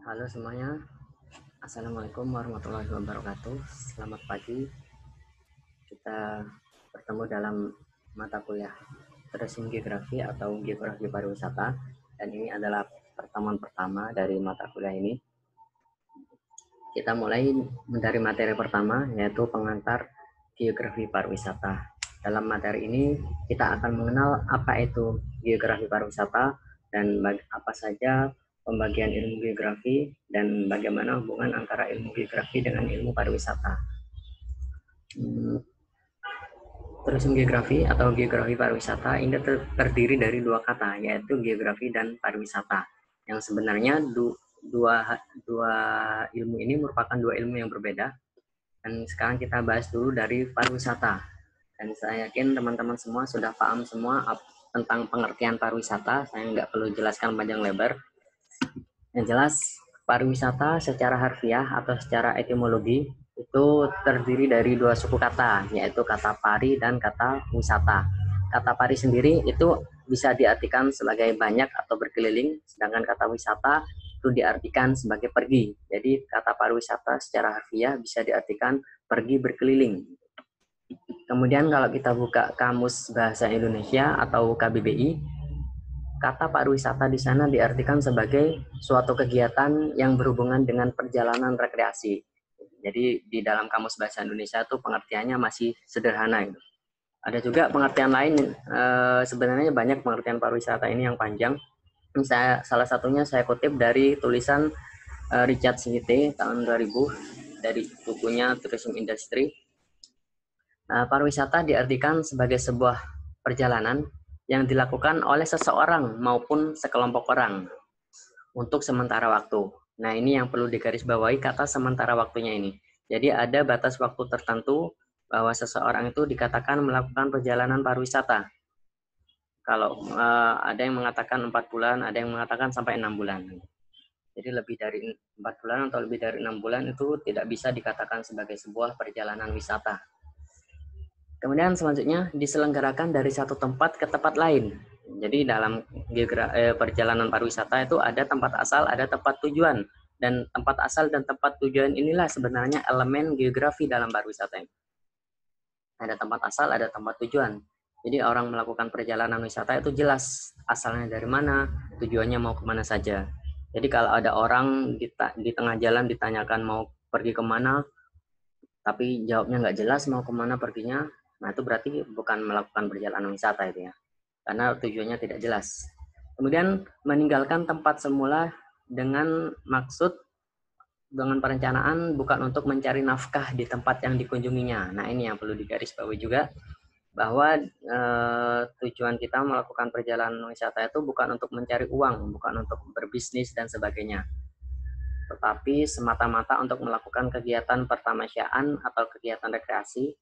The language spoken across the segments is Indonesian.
Halo semuanya, Assalamualaikum warahmatullahi wabarakatuh. Selamat pagi, kita bertemu dalam mata kuliah Terusin Geografi atau Geografi Pariwisata. Dan ini adalah pertemuan pertama dari mata kuliah ini. Kita mulai dari materi pertama, yaitu pengantar Geografi Pariwisata. Dalam materi ini, kita akan mengenal apa itu Geografi Pariwisata dan apa saja pembagian ilmu geografi dan bagaimana hubungan antara ilmu geografi dengan ilmu pariwisata. Tourism geografi atau geografi pariwisata ini terdiri dari dua kata, yaitu geografi dan pariwisata. Yang sebenarnya dua ilmu ini merupakan dua ilmu yang berbeda. Dan sekarang kita bahas dulu dari pariwisata. Dan saya yakin teman-teman semua sudah paham semua tentang pengertian pariwisata. Saya nggak perlu jelaskan panjang lebar. Yang jelas, pariwisata secara harfiah atau secara etimologi itu terdiri dari dua suku kata, yaitu kata pari dan kata wisata. Kata pari sendiri itu bisa diartikan sebagai banyak atau berkeliling, sedangkan kata wisata itu diartikan sebagai pergi. Jadi kata pariwisata secara harfiah bisa diartikan pergi berkeliling. Kemudian kalau kita buka Kamus Bahasa Indonesia atau KBBI, kata pariwisata di sana diartikan sebagai suatu kegiatan yang berhubungan dengan perjalanan rekreasi. Jadi di dalam Kamus Bahasa Indonesia itu pengertiannya masih sederhana. Gitu. Ada juga pengertian lain, sebenarnya banyak pengertian pariwisata ini yang panjang. Salah satunya saya kutip dari tulisan Richard Smith tahun 2000 dari bukunya Tourism Industry. Pariwisata diartikan sebagai sebuah perjalanan yang dilakukan oleh seseorang maupun sekelompok orang untuk sementara waktu. Nah, ini yang perlu digarisbawahi kata sementara waktunya ini. Jadi ada batas waktu tertentu bahwa seseorang itu dikatakan melakukan perjalanan pariwisata. Kalau ada yang mengatakan 4 bulan, ada yang mengatakan sampai 6 bulan. Jadi lebih dari 4 bulan atau lebih dari 6 bulan itu tidak bisa dikatakan sebagai sebuah perjalanan wisata. Kemudian selanjutnya diselenggarakan dari satu tempat ke tempat lain. Jadi dalam perjalanan pariwisata itu ada tempat asal, ada tempat tujuan. Dan tempat asal dan tempat tujuan inilah sebenarnya elemen geografi dalam pariwisata ini. Ada tempat asal, ada tempat tujuan. Jadi orang melakukan perjalanan wisata itu jelas asalnya dari mana, tujuannya mau kemana saja. Jadi kalau ada orang di tengah jalan ditanyakan mau pergi kemana, tapi jawabnya nggak jelas mau kemana perginya, nah itu berarti bukan melakukan perjalanan wisata itu ya, karena tujuannya tidak jelas. Kemudian meninggalkan tempat semula dengan maksud, dengan perencanaan bukan untuk mencari nafkah di tempat yang dikunjunginya. Nah ini yang perlu digarisbawahi juga, bahwa tujuan kita melakukan perjalanan wisata itu bukan untuk mencari uang, bukan untuk berbisnis dan sebagainya, tetapi semata-mata untuk melakukan kegiatan pertamasyaan atau kegiatan rekreasi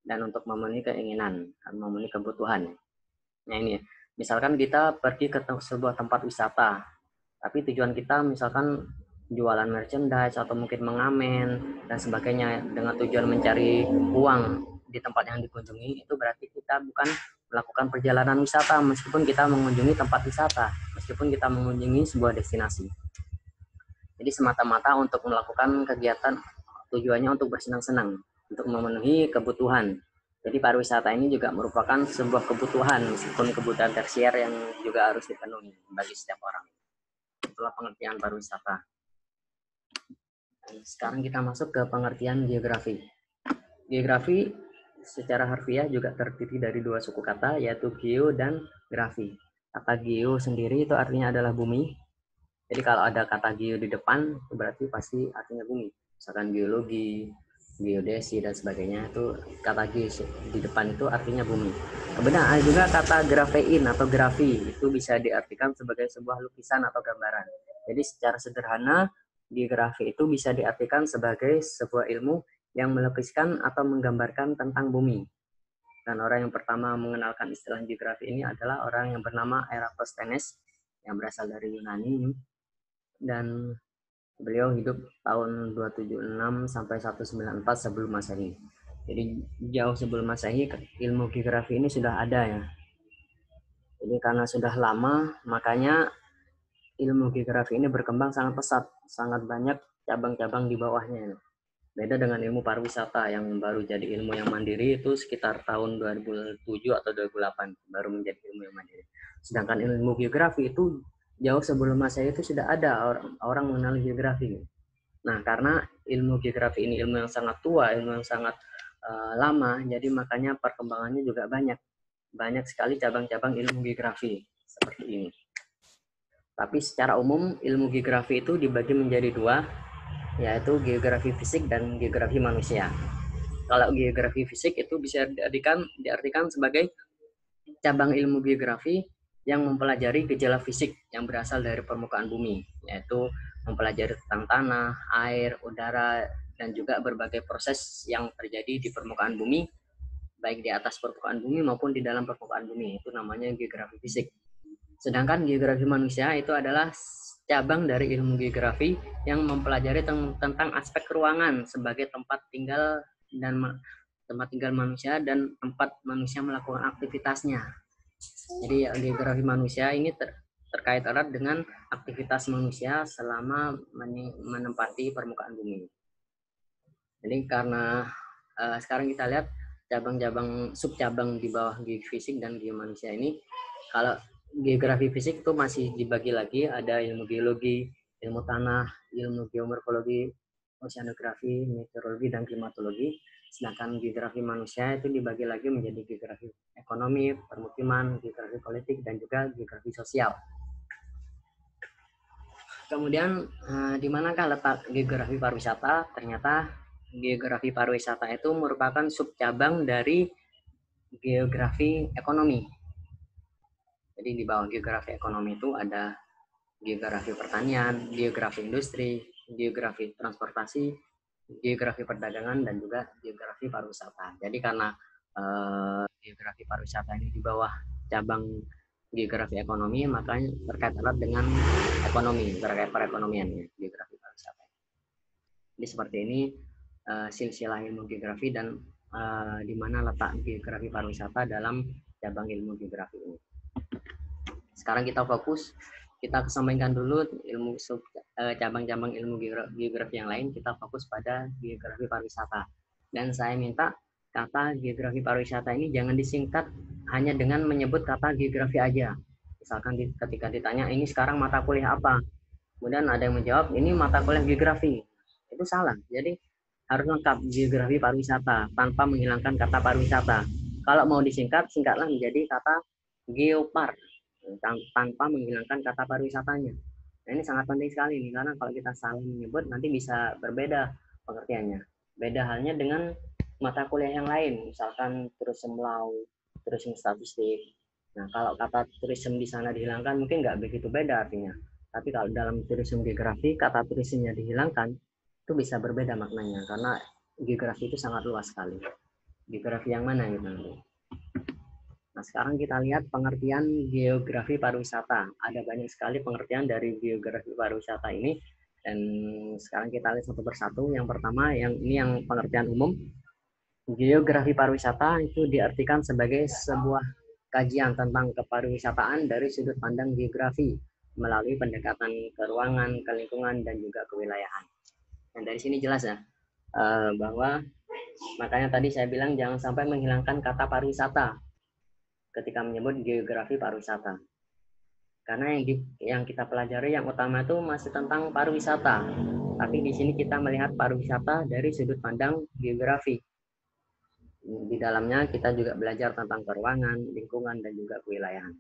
dan untuk memenuhi keinginan, memenuhi kebutuhan. Nah ini, misalkan kita pergi ke sebuah tempat wisata, tapi tujuan kita misalkan jualan merchandise atau mungkin mengamen dan sebagainya dengan tujuan mencari uang di tempat yang dikunjungi, itu berarti kita bukan melakukan perjalanan wisata meskipun kita mengunjungi tempat wisata, meskipun kita mengunjungi sebuah destinasi. Jadi semata-mata untuk melakukan kegiatan, tujuannya untuk bersenang-senang, untuk memenuhi kebutuhan. Jadi pariwisata ini juga merupakan sebuah kebutuhan, meskipun kebutuhan tersier yang juga harus dipenuhi bagi setiap orang. Itulah pengertian pariwisata. Dan sekarang kita masuk ke pengertian geografi. Geografi secara harfiah juga terdiri dari dua suku kata, yaitu geo dan grafi. Kata geo sendiri itu artinya adalah bumi. Jadi kalau ada kata geo di depan, itu berarti pasti artinya bumi. Misalkan geologi, geodesi, dan sebagainya, itu kata geo di depan itu artinya bumi. Kemudian ada juga kata grafein atau grafi, itu bisa diartikan sebagai sebuah lukisan atau gambaran. Jadi secara sederhana, geografi itu bisa diartikan sebagai sebuah ilmu yang melukiskan atau menggambarkan tentang bumi. Dan orang yang pertama mengenalkan istilah geografi ini adalah orang yang bernama Eratosthenes, yang berasal dari Yunani, dan beliau hidup tahun 276 sampai 194 sebelum Masehi. Jadi jauh sebelum Masehi ilmu geografi ini sudah ada ya. Jadi karena sudah lama, makanya ilmu geografi ini berkembang sangat pesat, sangat banyak cabang-cabang di bawahnya. Beda dengan ilmu pariwisata yang baru jadi ilmu yang mandiri itu sekitar tahun 2007 atau 2008 baru menjadi ilmu yang mandiri. Sedangkan ilmu geografi itu jauh sebelum Masehi itu sudah ada orang mengenal geografi. Nah, karena ilmu geografi ini ilmu yang sangat tua, ilmu yang sangat lama, jadi makanya perkembangannya juga banyak. Banyak sekali cabang-cabang ilmu geografi seperti ini. Tapi secara umum ilmu geografi itu dibagi menjadi dua, yaitu geografi fisik dan geografi manusia. Kalau geografi fisik itu bisa diartikan sebagai cabang ilmu geografi yang mempelajari gejala fisik yang berasal dari permukaan bumi, yaitu mempelajari tentang tanah, air, udara, dan juga berbagai proses yang terjadi di permukaan bumi, baik di atas permukaan bumi maupun di dalam permukaan bumi. Itu namanya geografi fisik. Sedangkan geografi manusia itu adalah cabang dari ilmu geografi yang mempelajari tentang aspek ruangan sebagai tempat tinggal manusia dan tempat manusia melakukan aktivitasnya. Jadi geografi manusia ini terkait erat dengan aktivitas manusia selama menempati permukaan bumi. Jadi karena sekarang kita lihat cabang-cabang subcabang di bawah geofisik dan geomanusia ini, kalau geografi fisik itu masih dibagi lagi, ada ilmu geologi, ilmu tanah, ilmu geomorfologi, oceanografi, meteorologi, dan klimatologi. Sedangkan geografi manusia itu dibagi lagi menjadi geografi ekonomi, permukiman, geografi politik, dan juga geografi sosial. Kemudian di manakah letak geografi pariwisata? Ternyata geografi pariwisata itu merupakan subcabang dari geografi ekonomi. Jadi di bawah geografi ekonomi itu ada geografi pertanian, geografi industri, geografi transportasi, geografi perdagangan, dan juga geografi pariwisata. Jadi karena geografi pariwisata ini di bawah cabang geografi ekonomi, makanya terkait erat dengan ekonomi, terkait perekonomian ya, geografi pariwisata. Jadi seperti ini silsilah ilmu geografi dan di mana letak geografi pariwisata dalam cabang ilmu geografi ini. Sekarang kita fokus, kita kesampingkan dulu ilmu cabang-cabang ilmu geografi yang lain, kita fokus pada geografi pariwisata. Dan saya minta kata geografi pariwisata ini jangan disingkat hanya dengan menyebut kata geografi aja. Misalkan ketika ditanya ini sekarang mata kuliah apa, kemudian ada yang menjawab ini mata kuliah geografi, itu salah. Jadi harus lengkap geografi pariwisata tanpa menghilangkan kata pariwisata. Kalau mau disingkat, singkatlah menjadi kata geopar tanpa menghilangkan kata pariwisatanya. Nah, ini sangat penting sekali nih, karena kalau kita salah menyebut nanti bisa berbeda pengertiannya. Beda halnya dengan mata kuliah yang lain, misalkan tourism law, tourism statistik. Nah, kalau kata tourism di sana dihilangkan mungkin nggak begitu beda artinya. Tapi kalau dalam tourism geografi, kata tourismnya dihilangkan, itu bisa berbeda maknanya, karena geografi itu sangat luas sekali. Geografi yang mana gitu nanti. Nah, sekarang kita lihat pengertian geografi pariwisata. Ada banyak sekali pengertian dari geografi pariwisata ini. Dan sekarang kita lihat satu persatu. Yang pertama, yang pengertian umum. Geografi pariwisata itu diartikan sebagai sebuah kajian tentang kepariwisataan dari sudut pandang geografi melalui pendekatan ke ruangan, ke lingkungan, dan juga kewilayahan. Dan dari sini jelas ya, bahwa makanya tadi saya bilang jangan sampai menghilangkan kata pariwisata ketika menyebut geografi pariwisata. Karena yang kita pelajari yang utama itu masih tentang pariwisata. Tapi di sini kita melihat pariwisata dari sudut pandang geografi. Di dalamnya kita juga belajar tentang keruangan, lingkungan, dan juga kewilayahan.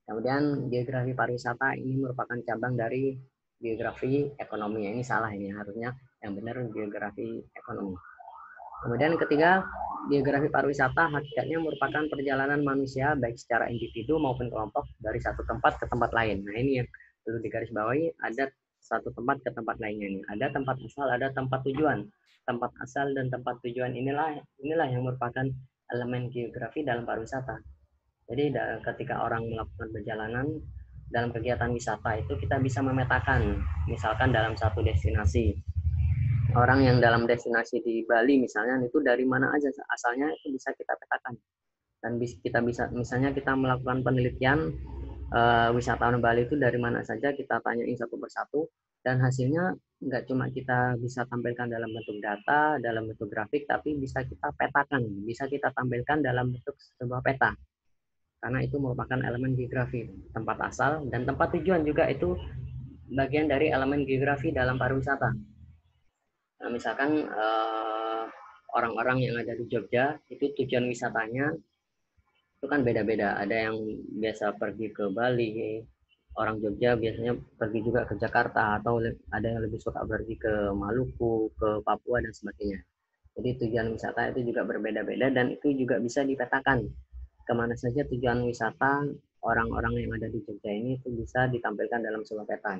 Kemudian geografi pariwisata ini merupakan cabang dari geografi ekonomi. Ini salah ini, harusnya yang benar geografi ekonomi. Kemudian ketiga, geografi pariwisata hakikatnya merupakan perjalanan manusia baik secara individu maupun kelompok dari satu tempat ke tempat lain. Nah, ini yang perlu digarisbawahi, ada satu tempat ke tempat lainnya nih. Ada tempat asal, ada tempat tujuan. Tempat asal dan tempat tujuan inilah yang merupakan elemen geografi dalam pariwisata. Jadi ketika orang melakukan perjalanan dalam kegiatan wisata itu kita bisa memetakan, misalkan dalam satu destinasi. Orang yang dalam destinasi di Bali misalnya itu dari mana aja asalnya itu bisa kita petakan. Dan kita bisa misalnya kita melakukan penelitian wisatawan Bali itu dari mana saja, kita tanyain satu persatu, dan hasilnya nggak cuma kita bisa tampilkan dalam bentuk data, dalam bentuk grafik, tapi bisa kita petakan, bisa kita tampilkan dalam bentuk sebuah peta. Karena itu merupakan elemen geografi, tempat asal dan tempat tujuan juga itu bagian dari elemen geografi dalam pariwisata. Nah, misalkan orang-orang yang ada di Jogja itu tujuan wisatanya itu kan beda-beda. Ada yang biasa pergi ke Bali, orang Jogja biasanya pergi juga ke Jakarta, atau ada yang lebih suka pergi ke Maluku, ke Papua dan sebagainya. Jadi tujuan wisata itu juga berbeda-beda dan itu juga bisa dipetakan kemana saja tujuan wisata orang-orang yang ada di Jogja ini itu bisa ditampilkan dalam sebuah peta.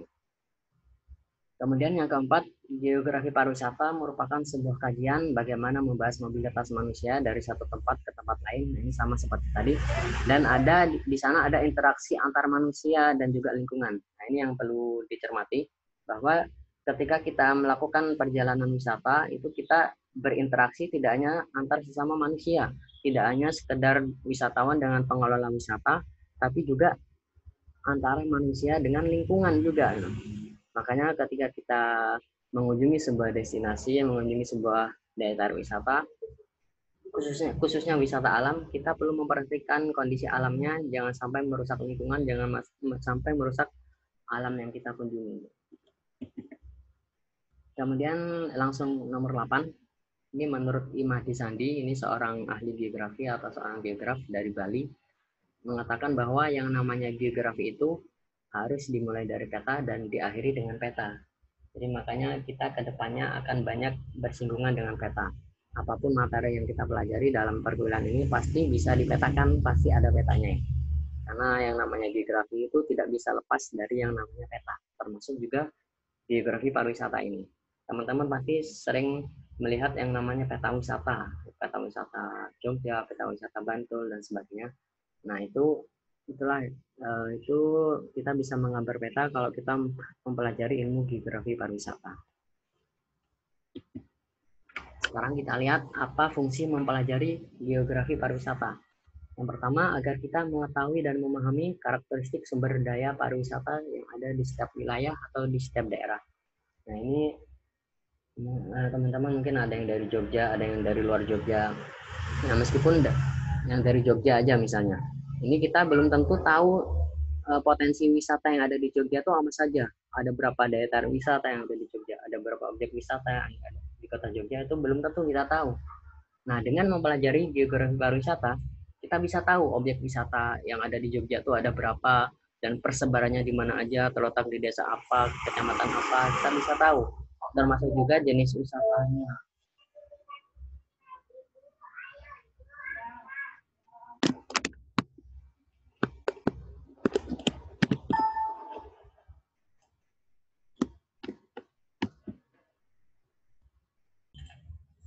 Kemudian yang keempat, geografi pariwisata merupakan sebuah kajian bagaimana membahas mobilitas manusia dari satu tempat ke tempat lain. Nah, ini sama seperti tadi. Dan ada di sana ada interaksi antar manusia dan juga lingkungan. Nah, ini yang perlu dicermati bahwa ketika kita melakukan perjalanan wisata itu kita berinteraksi tidak hanya antar sesama manusia, tidak hanya sekedar wisatawan dengan pengelola wisata, tapi juga antara manusia dengan lingkungan juga. Makanya ketika kita mengunjungi sebuah destinasi, mengunjungi sebuah daya tarik wisata, khususnya wisata alam, kita perlu memperhatikan kondisi alamnya, jangan sampai merusak lingkungan, jangan sampai merusak alam yang kita kunjungi. Kemudian langsung nomor 8, ini menurut Imadi Sandi, ini seorang ahli geografi atau seorang geograf dari Bali, mengatakan bahwa yang namanya geografi itu harus dimulai dari peta dan diakhiri dengan peta. Jadi makanya kita ke depannya akan banyak bersinggungan dengan peta. Apapun materi yang kita pelajari dalam perkuliahan ini pasti bisa dipetakan, pasti ada petanya. Karena yang namanya geografi itu tidak bisa lepas dari yang namanya peta, termasuk juga geografi pariwisata ini. Teman-teman pasti sering melihat yang namanya peta wisata Jogja, peta wisata Bantul dan sebagainya. Nah, itulah itu kita bisa menggambar peta kalau kita mempelajari ilmu geografi pariwisata. Sekarang kita lihat apa fungsi mempelajari geografi pariwisata. Yang pertama, agar kita mengetahui dan memahami karakteristik sumber daya pariwisata yang ada di setiap wilayah atau di setiap daerah. Nah, ini teman-teman mungkin ada yang dari Jogja, ada yang dari luar Jogja. Nah, meskipun yang dari Jogja aja misalnya, ini kita belum tentu tahu potensi wisata yang ada di Jogja itu apa saja. Ada berapa daya tarik wisata yang ada di Jogja, ada berapa objek wisata yang ada di kota Jogja, itu belum tentu kita tahu. Nah, dengan mempelajari geografi pariwisata, kita bisa tahu objek wisata yang ada di Jogja itu ada berapa dan persebarannya di mana aja, terletak di desa apa, kecamatan apa, kita bisa tahu. Termasuk juga jenis wisatanya.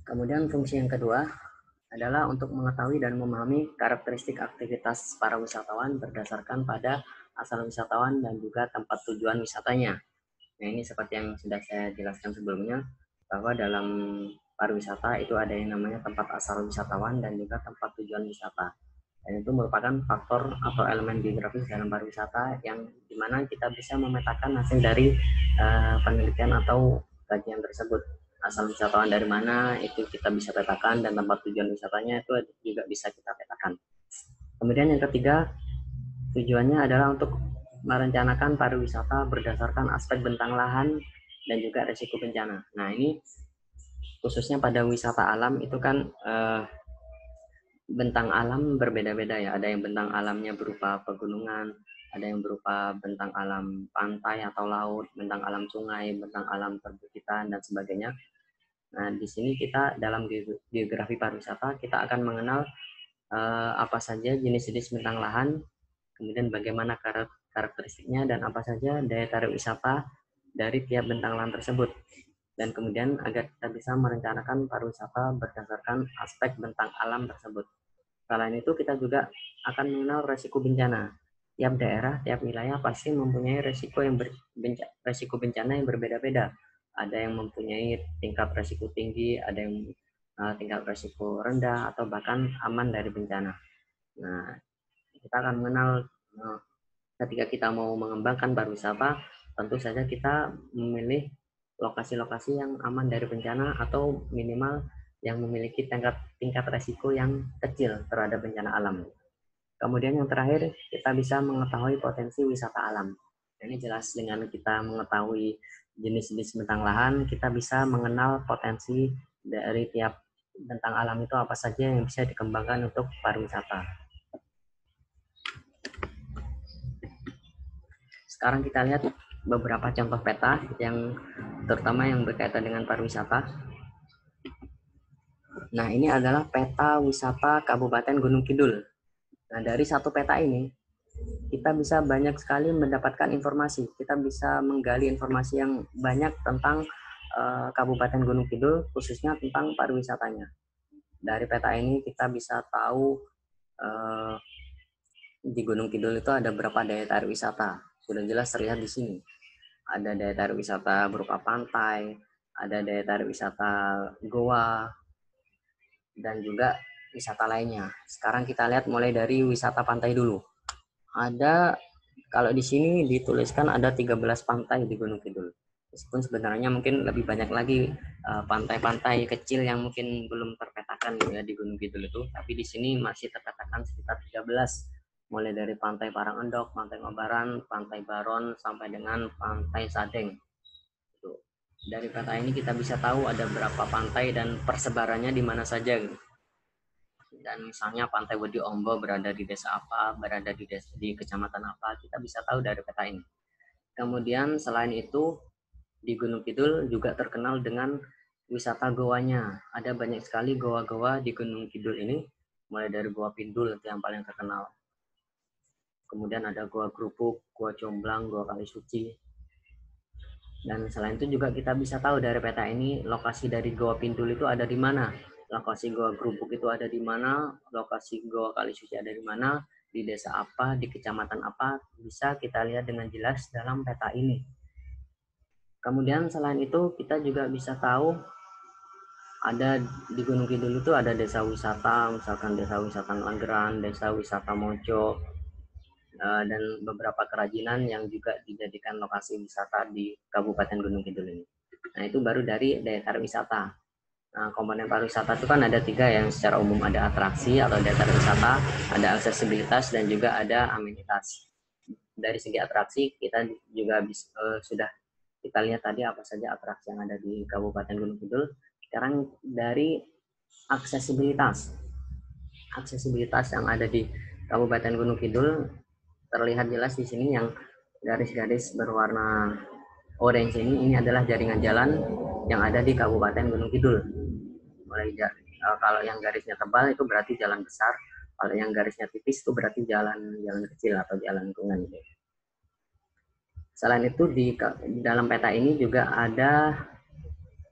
Kemudian fungsi yang kedua adalah untuk mengetahui dan memahami karakteristik aktivitas para wisatawan berdasarkan pada asal wisatawan dan juga tempat tujuan wisatanya. Nah, ini seperti yang sudah saya jelaskan sebelumnya, bahwa dalam pariwisata itu ada yang namanya tempat asal wisatawan dan juga tempat tujuan wisata. Dan itu merupakan faktor atau elemen geografis dalam pariwisata yang dimana kita bisa memetakan hasil dari penelitian atau kajian tersebut. Asal wisatawan dari mana itu kita bisa petakan, dan tempat tujuan wisatanya itu juga bisa kita petakan. Kemudian yang ketiga, tujuannya adalah untuk merencanakan pariwisata berdasarkan aspek bentang lahan dan juga resiko bencana. Nah, ini khususnya pada wisata alam itu kan bentang alam berbeda-beda ya. Ada yang bentang alamnya berupa pegunungan, ada yang berupa bentang alam pantai atau laut, bentang alam sungai, bentang alam perbukitan dan sebagainya. Nah, di sini kita dalam geografi pariwisata kita akan mengenal apa saja jenis-jenis bentang lahan, kemudian bagaimana karakteristiknya dan apa saja daya tarik wisata dari tiap bentang lahan tersebut. Dan kemudian agar kita bisa merencanakan pariwisata berdasarkan aspek bentang alam tersebut. Selain itu kita juga akan mengenal resiko bencana. Tiap daerah, tiap wilayah pasti mempunyai resiko bencana yang berbeda-beda. Ada yang mempunyai tingkat resiko tinggi, ada yang tingkat resiko rendah, atau bahkan aman dari bencana. Nah, kita akan mengenal ketika kita mau mengembangkan pariwisata, tentu saja kita memilih lokasi-lokasi yang aman dari bencana atau minimal yang memiliki tingkat resiko yang kecil terhadap bencana alam. Kemudian yang terakhir, kita bisa mengetahui potensi wisata alam. Ini jelas dengan kita mengetahui jenis-jenis bentang lahan, kita bisa mengenal potensi dari tiap bentang alam itu apa saja yang bisa dikembangkan untuk pariwisata. Sekarang kita lihat beberapa contoh peta yang terutama yang berkaitan dengan pariwisata. Nah, ini adalah peta wisata Kabupaten Gunung Kidul. Nah, dari satu peta ini kita bisa banyak sekali mendapatkan informasi. Kita bisa menggali informasi yang banyak tentang Kabupaten Gunung Kidul, khususnya tentang pariwisatanya. Dari peta ini kita bisa tahu di Gunung Kidul itu ada berapa daya tarik wisata. Sudah jelas terlihat di sini. Ada daya tarik wisata berupa pantai, ada daya tarik wisata goa, dan juga wisata lainnya. Sekarang kita lihat mulai dari wisata pantai dulu. Ada, kalau di sini dituliskan ada 13 pantai di Gunung Kidul. Meskipun sebenarnya mungkin lebih banyak lagi pantai-pantai kecil yang mungkin belum terpetakan ya di Gunung Kidul itu, tapi di sini masih terpetakan sekitar 13. Mulai dari pantai Parangendok, pantai Ngobaran, pantai Baron, sampai dengan pantai Sadeng. Dari peta ini kita bisa tahu ada berapa pantai dan persebarannya di mana saja. Dan misalnya Pantai Wedi Ombo berada di desa apa, berada di kecamatan apa, kita bisa tahu dari peta ini. Kemudian selain itu, di Gunung Kidul juga terkenal dengan wisata goanya. Ada banyak sekali goa-goa di Gunung Kidul ini, mulai dari Goa Pindul yang paling terkenal. Kemudian ada Goa Krupuk, Goa Comblang, Goa Kalisuci. Dan selain itu juga kita bisa tahu dari peta ini lokasi dari Goa Pindul itu ada di mana. Lokasi Goa Krupuk itu ada di mana, lokasi Goa Kalisuci ada di mana, di desa apa, di kecamatan apa, bisa kita lihat dengan jelas dalam peta ini. Kemudian selain itu kita juga bisa tahu ada di Gunung Kidul itu ada desa wisata, misalkan desa wisata Langgeran, desa wisata Mojo, dan beberapa kerajinan yang juga dijadikan lokasi wisata di Kabupaten Gunung Kidul ini. Nah, itu baru dari daya tarik wisata. Nah, komponen pariwisata itu kan ada 3 yang secara umum, ada atraksi atau daya tarik wisata, ada aksesibilitas, dan juga ada amenitas. Dari segi atraksi kita juga sudah kita lihat tadi apa saja atraksi yang ada di Kabupaten Gunung Kidul. Sekarang dari aksesibilitas. Aksesibilitas yang ada di Kabupaten Gunung Kidul terlihat jelas di sini yang garis-garis berwarna orange ini adalah jaringan jalan yang ada di Kabupaten Gunung Kidul. Mulai kalau yang garisnya tebal itu berarti jalan besar, kalau yang garisnya tipis itu berarti jalan kecil atau jalan lingkungan. Selain itu di dalam peta ini juga ada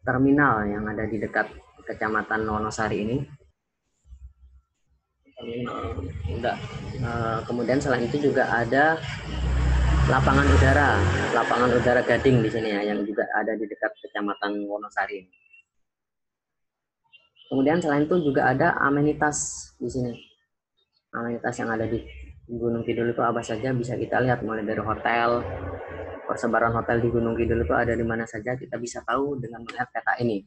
terminal yang ada di dekat Kecamatan Wonosari ini. Kemudian selain itu juga ada lapangan udara Gading di sini ya, yang juga ada di dekat Kecamatan Wonosari. Kemudian selain itu juga ada amenitas di sini. Amenitas yang ada di Gunung Kidul itu apa saja bisa kita lihat, mulai dari hotel, persebaran hotel di Gunung Kidul itu ada di mana saja kita bisa tahu dengan melihat peta ini.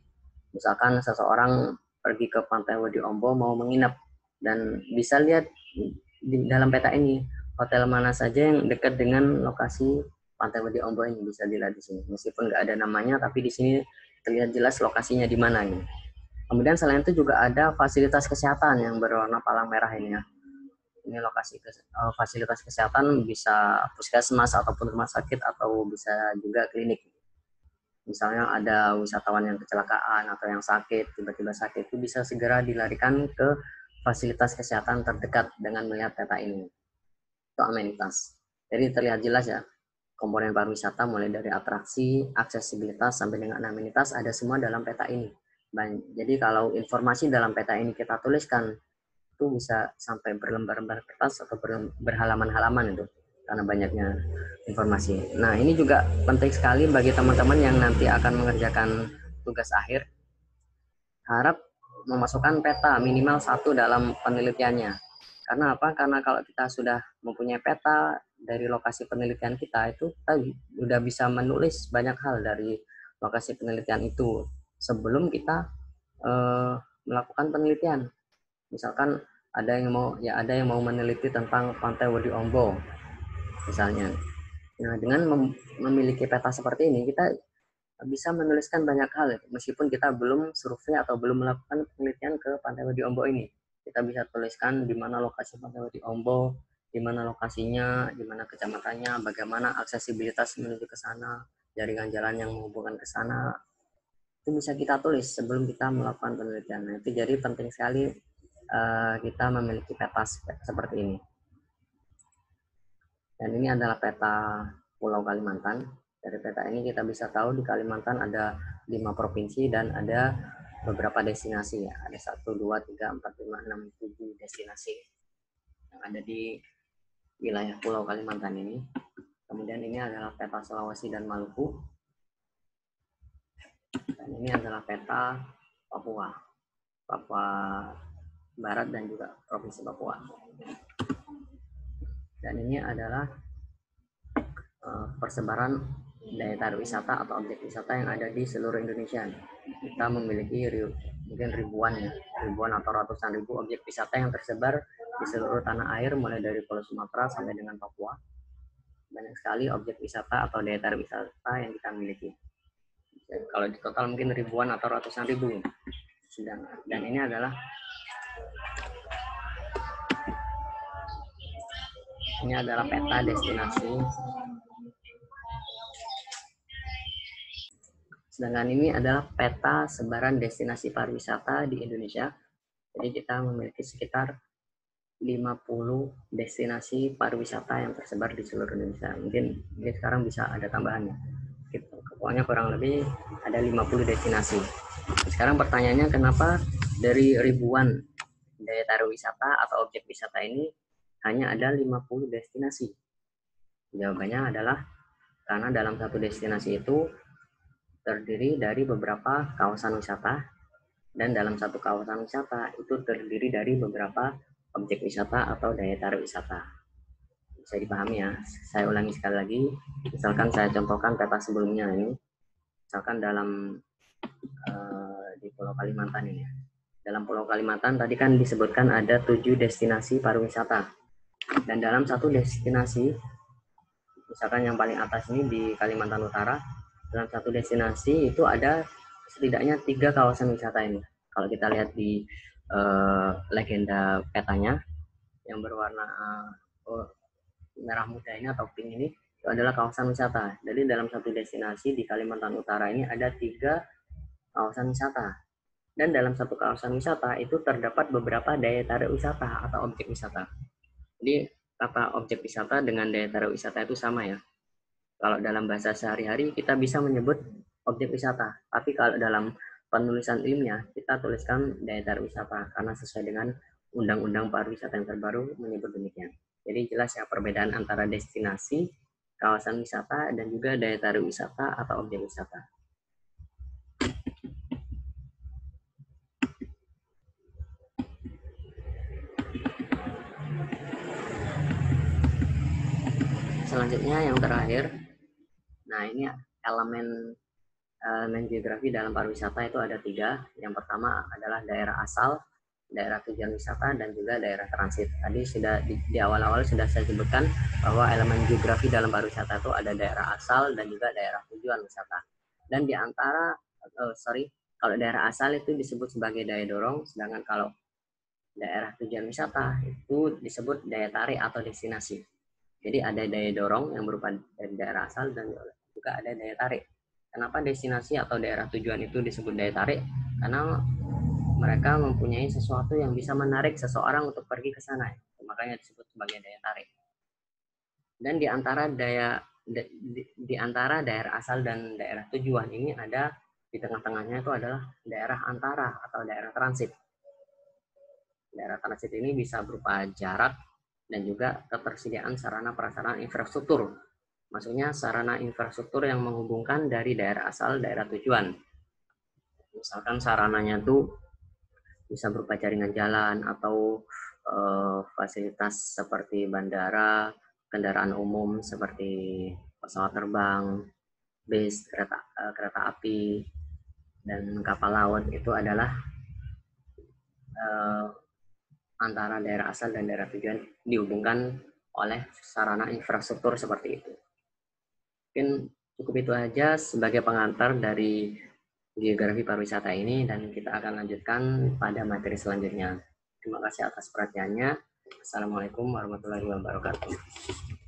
Misalkan seseorang pergi ke Pantai Wedi Ombo mau menginap, dan bisa lihat di dalam peta ini hotel mana saja yang dekat dengan lokasi Pantai Wedi Ombo ini, bisa dilihat di sini. Meskipun nggak ada namanya, tapi di sini terlihat jelas lokasinya di mana ini. Kemudian selain itu juga ada fasilitas kesehatan yang berwarna palang merah ini ya. Ini lokasi fasilitas kesehatan, bisa puskesmas ataupun rumah sakit atau bisa juga klinik. Misalnya ada wisatawan yang kecelakaan atau yang sakit, tiba-tiba sakit, itu bisa segera dilarikan ke fasilitas kesehatan terdekat dengan melihat peta ini. Itu amenitas. Jadi terlihat jelas ya, komponen pariwisata mulai dari atraksi, aksesibilitas, sampai dengan amenitas ada semua dalam peta ini. Jadi kalau informasi dalam peta ini kita tuliskan, itu bisa sampai berlembar-lembar kertas atau berhalaman-halaman itu, karena banyaknya informasi. Nah, ini juga penting sekali bagi teman-teman yang nanti akan mengerjakan tugas akhir. Harap memasukkan peta minimal 1 dalam penelitiannya. Karena apa? Karena kalau kita sudah mempunyai peta, dari lokasi penelitian kita itu kita udah bisa menulis banyak hal dari lokasi penelitian itu sebelum kita melakukan penelitian. Misalkan ada yang mau meneliti tentang Pantai Wadi Ombo misalnya. Nah, dengan memiliki peta seperti ini kita bisa menuliskan banyak hal meskipun kita belum survei atau belum melakukan penelitian ke Pantai Wadi Ombo ini. Kita bisa tuliskan di mana lokasi Pantai Wadi Ombo, di mana lokasinya, di mana kecamatannya, bagaimana aksesibilitas menuju ke sana, jaringan jalan yang menghubungkan ke sana. Itu bisa kita tulis sebelum kita melakukan penelitian. Nah, itu jadi penting sekali kita memiliki peta seperti ini. Dan ini adalah peta Pulau Kalimantan. Dari peta ini kita bisa tahu di Kalimantan ada 5 provinsi dan ada beberapa destinasi ya. Ada 1, 2, 3, 4, 5, 6, 7 destinasi yang ada di wilayah Pulau Kalimantan ini. Kemudian ini adalah peta Sulawesi dan Maluku. Dan ini adalah peta Papua. Papua Barat dan juga Provinsi Papua. Dan ini adalah persebaran daya tarik wisata atau objek wisata yang ada di seluruh Indonesia. Kita memiliki mungkin ribuan atau ratusan ribu objek wisata yang tersebar di seluruh tanah air, mulai dari Pulau Sumatera sampai dengan Papua. Banyak sekali objek wisata atau daya tarik wisata yang kita miliki. Jadi, kalau di total mungkin ribuan atau ratusan ribu. Dan ini adalah peta destinasi. Sedangkan ini adalah peta sebaran destinasi pariwisata di Indonesia. Jadi kita memiliki sekitar 50 destinasi pariwisata yang tersebar di seluruh Indonesia. Mungkin sekarang bisa ada tambahannya. Pokoknya kurang lebih ada 50 destinasi. Sekarang pertanyaannya, kenapa dari ribuan daya tarik wisata atau objek wisata ini hanya ada 50 destinasi? Jawabannya adalah karena dalam satu destinasi itu terdiri dari beberapa kawasan wisata, dan dalam satu kawasan wisata itu terdiri dari beberapa objek wisata atau daya tarik wisata. Bisa dipahami ya. Saya ulangi sekali lagi. Misalkan saya contohkan peta sebelumnya ini. Misalkan di Pulau Kalimantan ini. Dalam Pulau Kalimantan tadi kan disebutkan ada 7 destinasi pariwisata. Dan dalam satu destinasi, misalkan yang paling atas ini di Kalimantan Utara, dalam satu destinasi itu ada setidaknya 3 kawasan wisata ini. Kalau kita lihat di legenda petanya yang berwarna merah muda ini atau pink ini, itu adalah kawasan wisata. Jadi dalam satu destinasi di Kalimantan Utara ini ada 3 kawasan wisata. Dan dalam satu kawasan wisata itu terdapat beberapa daya tarik wisata atau objek wisata. Jadi kata objek wisata dengan daya tarik wisata itu sama ya. Kalau dalam bahasa sehari-hari kita bisa menyebut objek wisata, tapi kalau dalam penulisan ilmiah kita tuliskan daya tarik wisata karena sesuai dengan Undang-Undang Pariwisata yang terbaru menyebut demikian. Jadi jelas ya perbedaan antara destinasi, kawasan wisata, dan juga daya tarik wisata atau objek wisata. Selanjutnya yang terakhir, nah ini elemen geografi dalam pariwisata itu ada 3. Yang pertama adalah daerah asal, daerah tujuan wisata, dan juga daerah transit. Tadi sudah di awal-awal sudah saya sebutkan bahwa elemen geografi dalam pariwisata itu ada daerah asal dan juga daerah tujuan wisata. Dan di antara kalau daerah asal itu disebut sebagai daya dorong, sedangkan kalau daerah tujuan wisata itu disebut daya tarik atau destinasi. Jadi ada daya dorong yang berupa dari daerah asal dan juga ada daya tarik. Kenapa destinasi atau daerah tujuan itu disebut daya tarik? Karena mereka mempunyai sesuatu yang bisa menarik seseorang untuk pergi ke sana. Makanya disebut sebagai daya tarik. Dan di antara daerah asal dan daerah tujuan ini ada di tengah-tengahnya itu adalah daerah antara atau daerah transit. Daerah transit ini bisa berupa jarak dan juga ketersediaan sarana prasarana infrastruktur. Maksudnya sarana infrastruktur yang menghubungkan dari daerah asal daerah tujuan. Misalkan sarananya itu bisa berupa jaringan jalan atau fasilitas seperti bandara, kendaraan umum seperti pesawat terbang, bis, kereta api, dan kapal laut itu adalah antara daerah asal dan daerah tujuan dihubungkan oleh sarana infrastruktur seperti itu. Mungkin cukup itu aja sebagai pengantar dari geografi pariwisata ini, dan kita akan lanjutkan pada materi selanjutnya. Terima kasih atas perhatiannya. Assalamualaikum warahmatullahi wabarakatuh.